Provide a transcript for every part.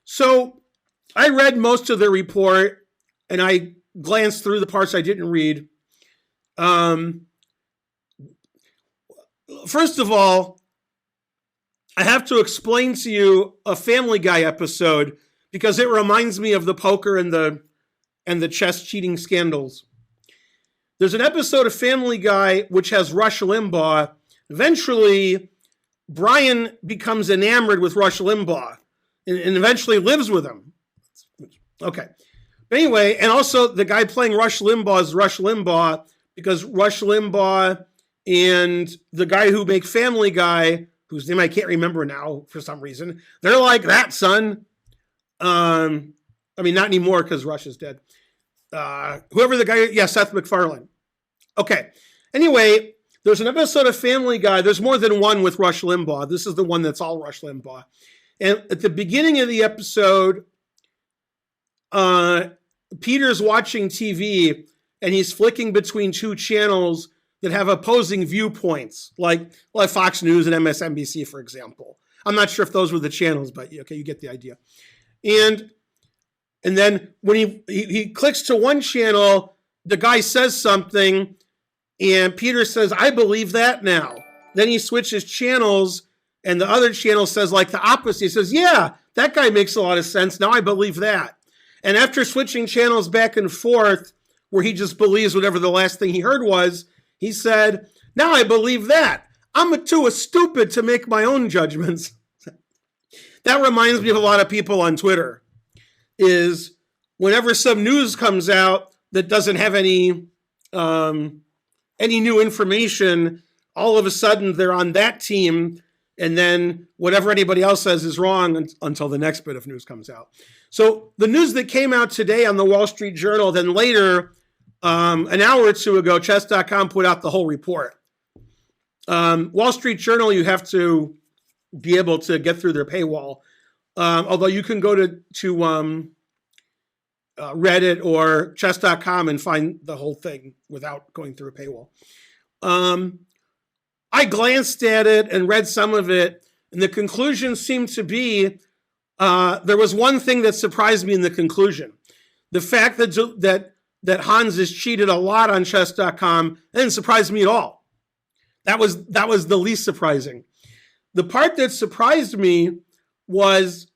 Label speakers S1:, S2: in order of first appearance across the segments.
S1: So I read most of the report and I glanced through the parts I didn't read. First of all, I have to explain to you a Family Guy episode because it reminds me of the poker and the chess cheating scandals. There's an episode of Family Guy which has Rush Limbaugh. Eventually, Brian becomes enamored with Rush Limbaugh and eventually lives with him. Okay. But anyway, and also the guy playing Rush Limbaugh is Rush Limbaugh because Rush Limbaugh and the guy who make Family Guy, whose name I can't remember now for some reason, they're like that, son. I mean, not anymore because Rush is dead. Whoever the guy, yeah, Seth MacFarlane. Okay. Anyway, there's an episode of Family Guy. There's more than one with Rush Limbaugh. This is the one that's all Rush Limbaugh. And at the beginning of the episode, Peter's watching TV and he's flicking between two channels that have opposing viewpoints, like Fox News and MSNBC, for example. I'm not sure if those were the channels, but okay, you get the idea. And then when he clicks to one channel, the guy says something, and Peter says, "I believe that now." Then he switches channels, and the other channel says like the opposite. He says, "Yeah, that guy makes a lot of sense. Now I believe that." And after switching channels back and forth, where he just believes whatever the last thing he heard was, he said, "Now I believe that. I'm too stupid to make my own judgments." That reminds me of a lot of people on Twitter, is whenever some news comes out that doesn't have any new information, all of a sudden they're on that team, and then whatever anybody else says is wrong until the next bit of news comes out. So the news that came out today on the Wall Street Journal, then later, an hour or two ago, chess.com put out the whole report. Wall Street Journal, you have to be able to get through their paywall. Although you can go to Reddit or chess.com and find the whole thing without going through a paywall. I glanced at it and read some of it, and the conclusion seemed to be, there was one thing that surprised me in the conclusion. The fact that Hans has cheated a lot on chess.com didn't surprise me at all. That was the least surprising. The part that surprised me was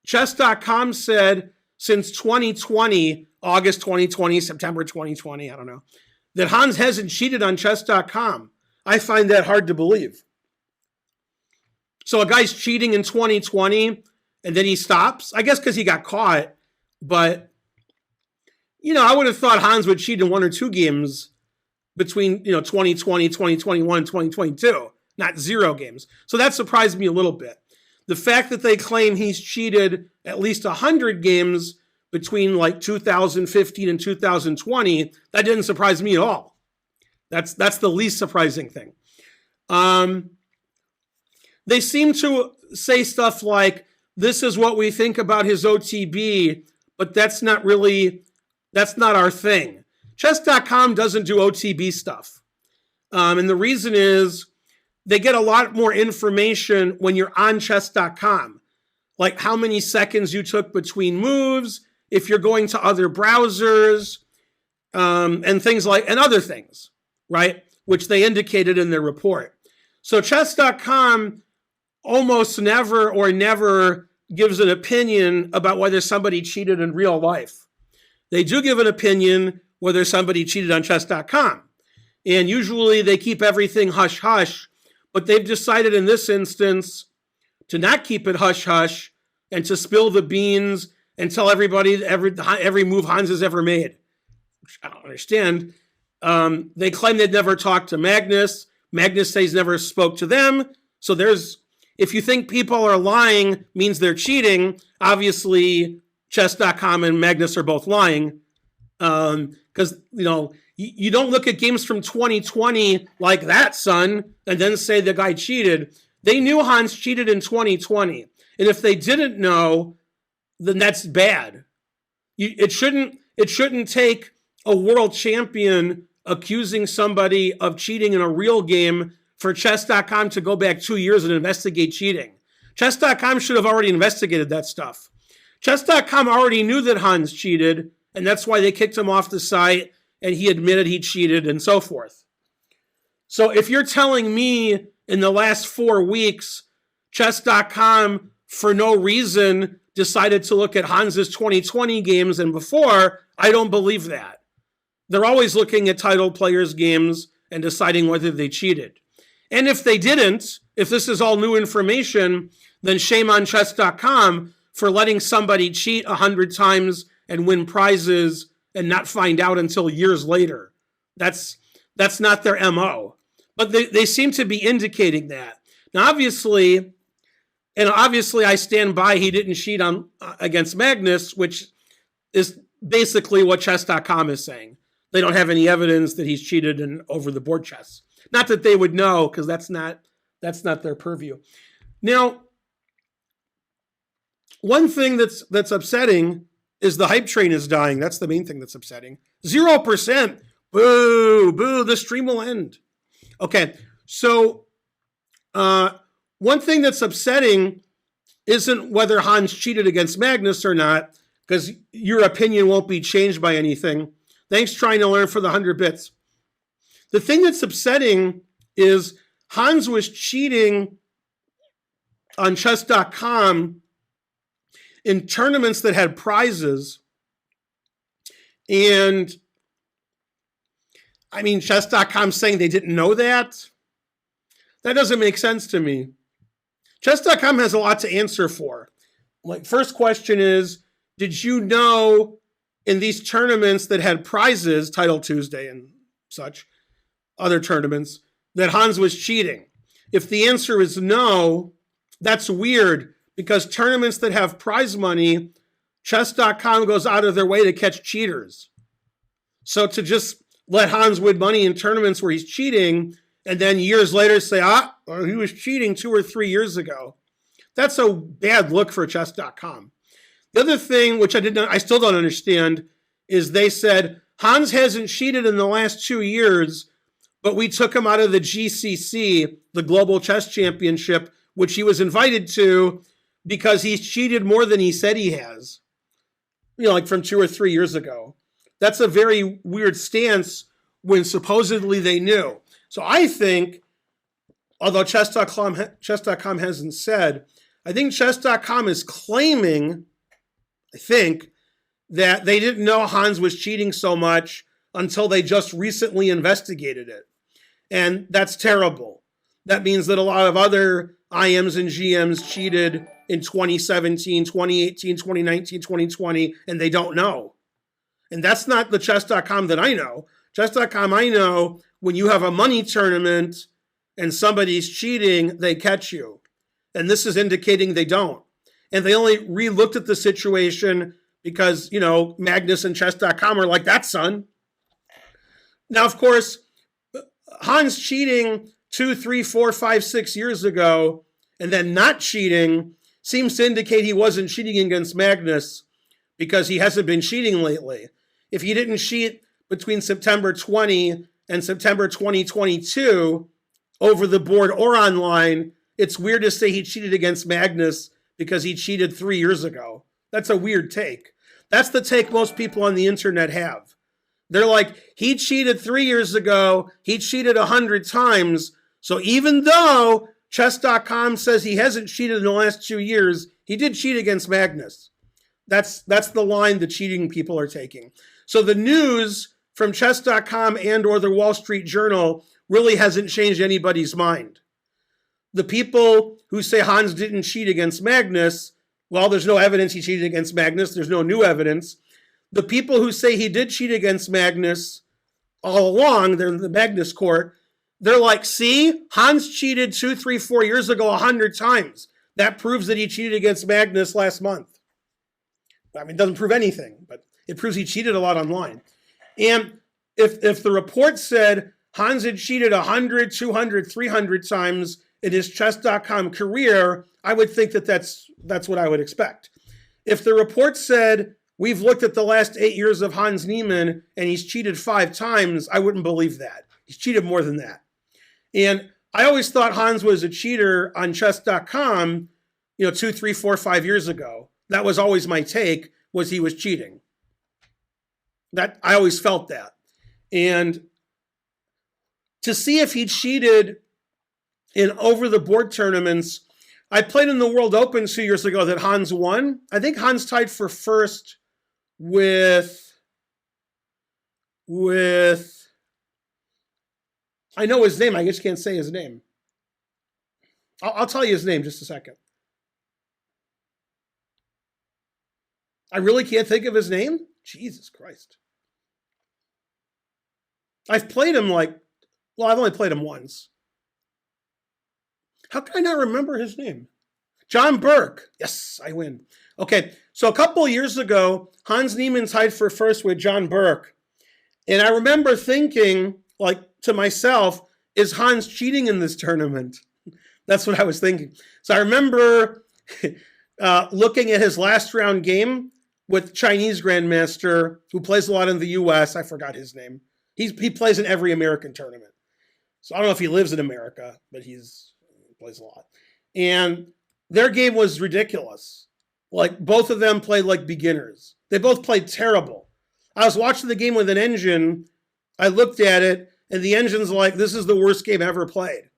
S1: chess.com said since 2020, August 2020, September 2020, I don't know, that Hans hasn't cheated on chess.com. I find that hard to believe. So a guy's cheating in 2020 and then he stops, I guess because he got caught, but I would have thought Hans would cheat in one or two games between 2020, 2021, and 2022, not 0 games. So that surprised me a little bit. The fact that they claim he's cheated at least 100 games between like 2015 and 2020, that didn't surprise me at all. That's the least surprising thing. They seem to say stuff like, "This is what we think about his OTB," but that's not our thing. Chess.com doesn't do OTB stuff. And the reason is they get a lot more information when you're on chess.com, like how many seconds you took between moves, if you're going to other browsers, and things like, and other things, right? Which they indicated in their report. So chess.com almost never gives an opinion about whether somebody cheated in real life. They do give an opinion whether somebody cheated on chess.com. And usually they keep everything hush-hush, but they've decided in this instance to not keep it hush-hush and to spill the beans and tell everybody every move Hans has ever made, which I don't understand. They claim they'd never talked to Magnus. Magnus says never spoke to them. So if you think people are lying means they're cheating, obviously chess.com and Magnus are both lying. Because, you don't look at games from 2020 like that, son, and then say the guy cheated. They knew Hans cheated in 2020. And if they didn't know, then that's bad. It shouldn't take a world champion accusing somebody of cheating in a real game for chess.com to go back 2 years and investigate cheating. Chess.com should have already investigated that stuff. Chess.com already knew that Hans cheated, and that's why they kicked him off the site, and he admitted he cheated and so forth. So if you're telling me in the last 4 weeks, Chess.com, for no reason, decided to look at Hans's 2020 games and before, I don't believe that. They're always looking at title players' games and deciding whether they cheated. And if they didn't, if this is all new information, then shame on Chess.com for letting somebody cheat 100 times and win prizes and not find out until years later. That's not their MO. But they seem to be indicating that. Now, obviously I stand by he didn't cheat against Magnus, which is basically what Chess.com is saying. They don't have any evidence that he's cheated in over-the-board chess. Not that they would know, because that's not their purview. Now, one thing that's upsetting is the hype train is dying. That's the main thing that's upsetting. 0%. Boo, boo, the stream will end. Okay, so one thing that's upsetting isn't whether Hans cheated against Magnus or not, because your opinion won't be changed by anything. Thanks trying to learn for the 100 bits. The thing that's upsetting is Hans was cheating on chess.com in tournaments that had prizes. And I mean, chess.com saying they didn't know that? That doesn't make sense to me. Chess.com has a lot to answer for. Like, first question is, did you know in these tournaments that had prizes, Title Tuesday and such, other tournaments, that Hans was cheating? If the answer is no, that's weird, because tournaments that have prize money, chess.com goes out of their way to catch cheaters. So to just let Hans win money in tournaments where he's cheating and then years later say, he was cheating 2 or 3 years ago, that's a bad look for chess.com. The other thing, which I still don't understand, is they said Hans hasn't cheated in the last 2 years, but we took him out of the GCC, the Global Chess Championship, which he was invited to because he's cheated more than he said he has. Like from 2 or 3 years ago. That's a very weird stance when supposedly they knew. So I think, although chess.com hasn't said, I think chess.com is claiming, that they didn't know Hans was cheating so much until they just recently investigated it. And that's terrible. That means that a lot of other IMs and GMs cheated in 2017, 2018, 2019, 2020, and they don't know. And that's not the chess.com that I know. Chess.com I know, when you have a money tournament and somebody's cheating, they catch you. And this is indicating they don't. And they only re-looked at the situation because, Magnus and chess.com are like, that, son. Now, of course, Hans cheating 2, 3, 4, 5, 6 years ago and then not cheating seems to indicate he wasn't cheating against Magnus because he hasn't been cheating lately. If he didn't cheat between September 20 and September 2022 over the board or online, it's weird to say he cheated against Magnus because he cheated 3 years ago. That's a weird take. That's the take most people on the internet have. They're like, he cheated 3 years ago, he cheated 100 times, so even though chess.com says he hasn't cheated in the last 2 years, he did cheat against Magnus. That's the line the cheating people are taking. So the news from chess.com and or the Wall Street Journal really hasn't changed anybody's mind. The people who say Hans didn't cheat against Magnus, well, there's no evidence he cheated against Magnus. There's no new evidence. The people who say he did cheat against Magnus all along, they're in the Magnus court, they're like, see, Hans cheated 2, 3, 4 years ago 100 times. That proves that he cheated against Magnus last month. I mean, it doesn't prove anything, but it proves he cheated a lot online. And if the report said Hans had cheated 100, 200, 300 times in his chess.com career, I would think that that's what I would expect. If the report said we've looked at the last 8 years of Hans Niemann and he's cheated 5 times, I wouldn't believe that. He's cheated more than that. And I always thought Hans was a cheater on chess.com, 2, 3, 4, 5 years ago. That was always my take, was he was cheating. That I always felt that. And to see if he cheated in over-the-board tournaments, I played in the World Open 2 years ago that Hans won. I think Hans tied for first with I know his name. I just can't say his name. I'll tell you his name just a second. I really can't think of his name? Jesus Christ. I've played him I've only played him once. How can I not remember his name? John Burke. Yes, I win. Okay, so a couple of years ago, Hans Niemann tied for first with John Burke. And I remember thinking, to myself, is Hans cheating in this tournament? That's what I was thinking. So I remember looking at his last round game with Chinese Grandmaster, who plays a lot in the US. I forgot his name. He plays in every American tournament. So I don't know if he lives in America, but he plays a lot. And their game was ridiculous. Both of them played like beginners. They both played terrible. I was watching the game with an engine. I looked at it, and the engine's like, this is the worst game ever played.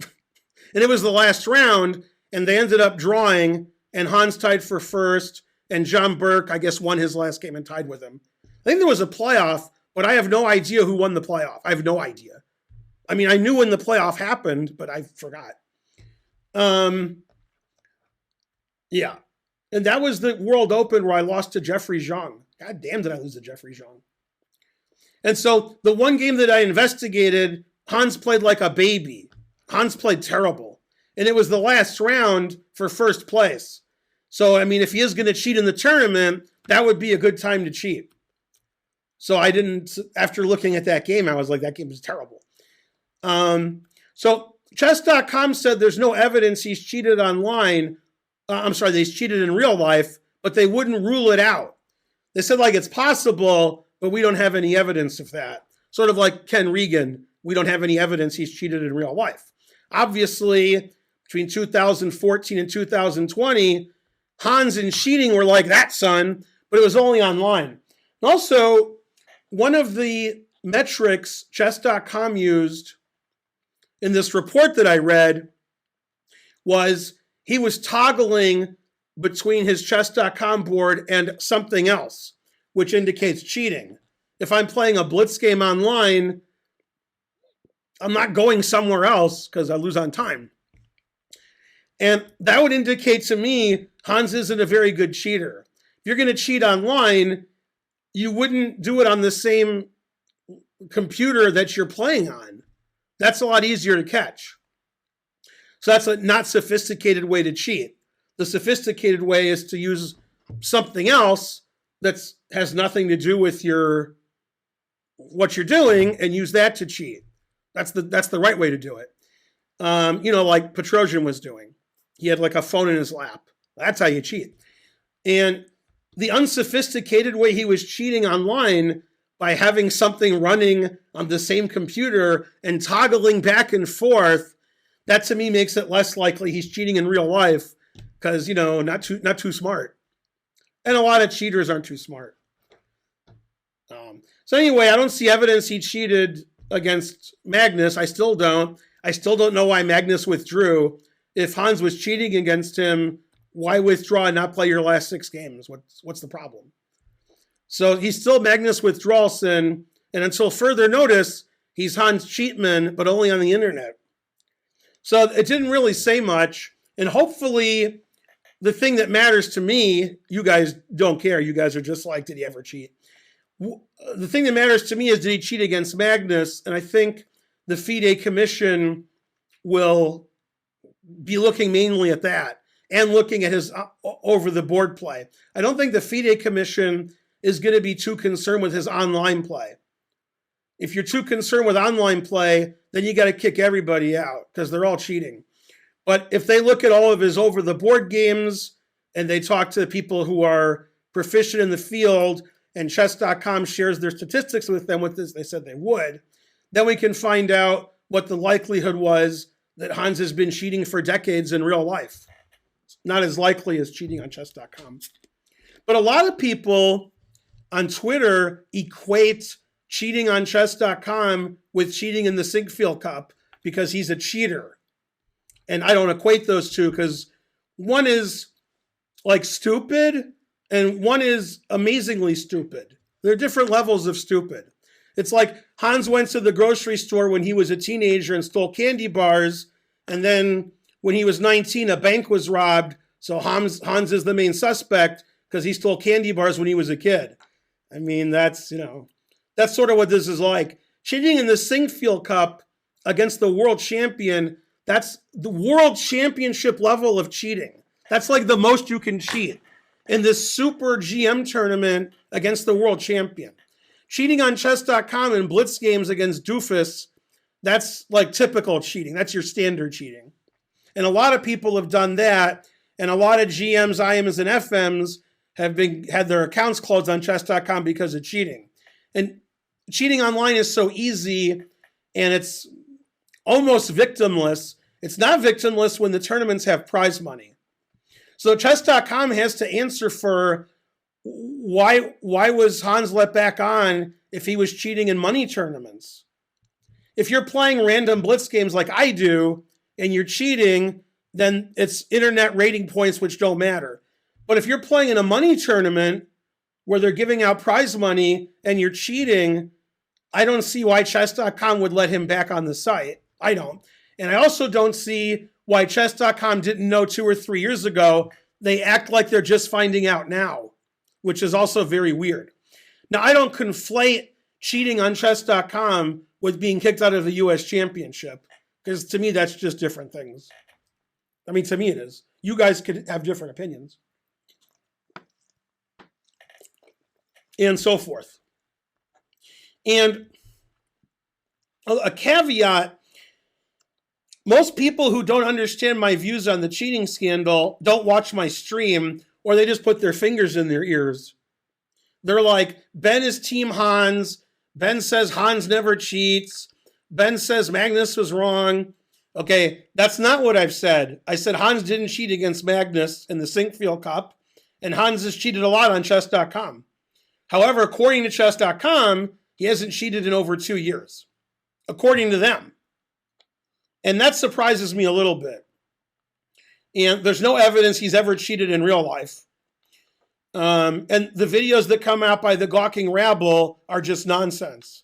S1: And it was the last round, and they ended up drawing, and Hans tied for first, and John Burke, I guess, won his last game and tied with him. I think there was a playoff, but I have no idea who won the playoff. I have no idea. I mean, I knew when the playoff happened, but I forgot. Yeah. And that was the World Open where I lost to Jeffrey Zhang. God damn, did I lose to Jeffrey Zhang. And so the one game that I investigated, Hans played like a baby. Hans played terrible. And it was the last round for first place. So, I mean, if he is going to cheat in the tournament, that would be a good time to cheat. So I didn't, after looking at that game, I was like, that game was terrible. So chess.com said there's no evidence he's cheated online. He's cheated in real life, but they wouldn't rule it out. They said it's possible, but we don't have any evidence of that. Sort of like Ken Regan, we don't have any evidence he's cheated in real life. Obviously, between 2014 and 2020, Hans and cheating were like that, son, but it was only online. Also, one of the metrics chess.com used in this report that I read was he was toggling between his chess.com board and something else, which indicates cheating. If I'm playing a blitz game online, I'm not going somewhere else because I lose on time. And that would indicate to me Hans isn't a very good cheater. If you're going to cheat online, you wouldn't do it on the same computer that you're playing on. That's a lot easier to catch. So that's a not sophisticated way to cheat. The sophisticated way is to use something else that has nothing to do with what you're doing and use that to cheat. That's the right way to do it. Like Petrosian was doing. He had a phone in his lap. That's how you cheat. And the unsophisticated way he was cheating online by having something running on the same computer and toggling back and forth, that to me makes it less likely he's cheating in real life because, not too smart. And a lot of cheaters aren't too smart. So anyway, I don't see evidence he cheated against Magnus. I still don't know why Magnus withdrew. If Hans was cheating against him, why withdraw and not play your last 6 games? What's the problem? So he's still Magnus Withdrawalson, and until further notice, he's Hans Cheatman, but only on the internet. So it didn't really say much, and hopefully the thing that matters to me, you guys don't care. You guys are just like, did he ever cheat? The thing that matters to me is, did he cheat against Magnus? And I think the FIDE Commission will be looking mainly at that and looking at his over-the-board play. I don't think the FIDE Commission is going to be too concerned with his online play. If you're too concerned with online play, then you got to kick everybody out because they're all cheating. But if they look at all of his over-the-board games and they talk to people who are proficient in the field and chess.com shares their statistics with them, with this, they said they would, then we can find out what the likelihood was that Hans has been cheating for decades in real life. not as likely as cheating on chess.com. But a lot of people on Twitter equate cheating on chess.com with cheating in the Sinkfield Cup because he's a cheater. And I don't equate those two because one is like stupid and one is amazingly stupid. There are different levels of stupid. It's like Hans went to the grocery store when he was a teenager and stole candy bars. And then when he was 19, a bank was robbed. So Hans is the main suspect because he stole candy bars when he was a kid. I mean, that's sort of what this is like. Cheating in the Sinkfield Cup against the world champion, that's the world championship level of cheating. That's like the most you can cheat in this super GM tournament against the world champion. Cheating on chess.com in blitz games against doofus, that's like typical cheating. That's your standard cheating. And a lot of people have done that. And a lot of GMs, IMs, and FMs have had their accounts closed on chess.com because of cheating. And cheating online is so easy and it's almost victimless. It's not victimless when the tournaments have prize money. So chess.com has to answer for why was Hans let back on if he was cheating in money tournaments? If you're playing random blitz games like I do and you're cheating, then it's internet rating points which don't matter. But if you're playing in a money tournament where they're giving out prize money and you're cheating, I don't see why chess.com would let him back on the site. I don't. And I also don't see why chess.com didn't know 2 or 3 years ago. They act like they're just finding out now, which is also very weird. Now, I don't conflate cheating on chess.com with being kicked out of the US championship, because to me, that's just different things. I mean, to me, it is. You guys could have different opinions. And so forth. And a caveat, most people who don't understand my views on the cheating scandal don't watch my stream, or they just put their fingers in their ears. They're like, Ben is Team Hans. Ben says Hans never cheats. Ben says Magnus was wrong. Okay, that's not what I've said. I said Hans didn't cheat against Magnus in the Sinkfield Cup, and Hans has cheated a lot on chess.com. However, according to chess.com, he hasn't cheated in over 2 years, according to them. And that surprises me a little bit. And there's no evidence he's ever cheated in real life. And the videos that come out by the gawking rabble are just nonsense.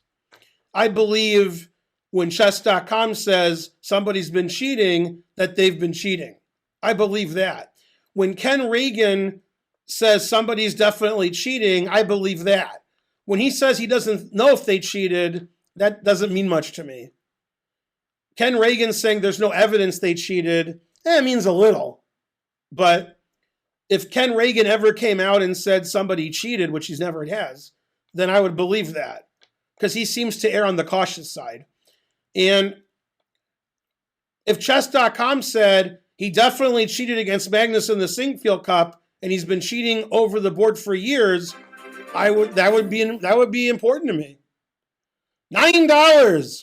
S1: I believe when chess.com says somebody's been cheating, that they've been cheating. I believe that. When Ken Reagan says somebody's definitely cheating, I believe that. When he says he doesn't know if they cheated, that doesn't mean much to me. Ken Reagan saying there's no evidence they cheated, it means a little. But if Ken Reagan ever came out and said somebody cheated, which he's never has, then I would believe that, because he seems to err on the cautious side. And if chess.com said he definitely cheated against Magnus in the Sinkfield Cup and he's been cheating over the board for years, that would be important to me. $9.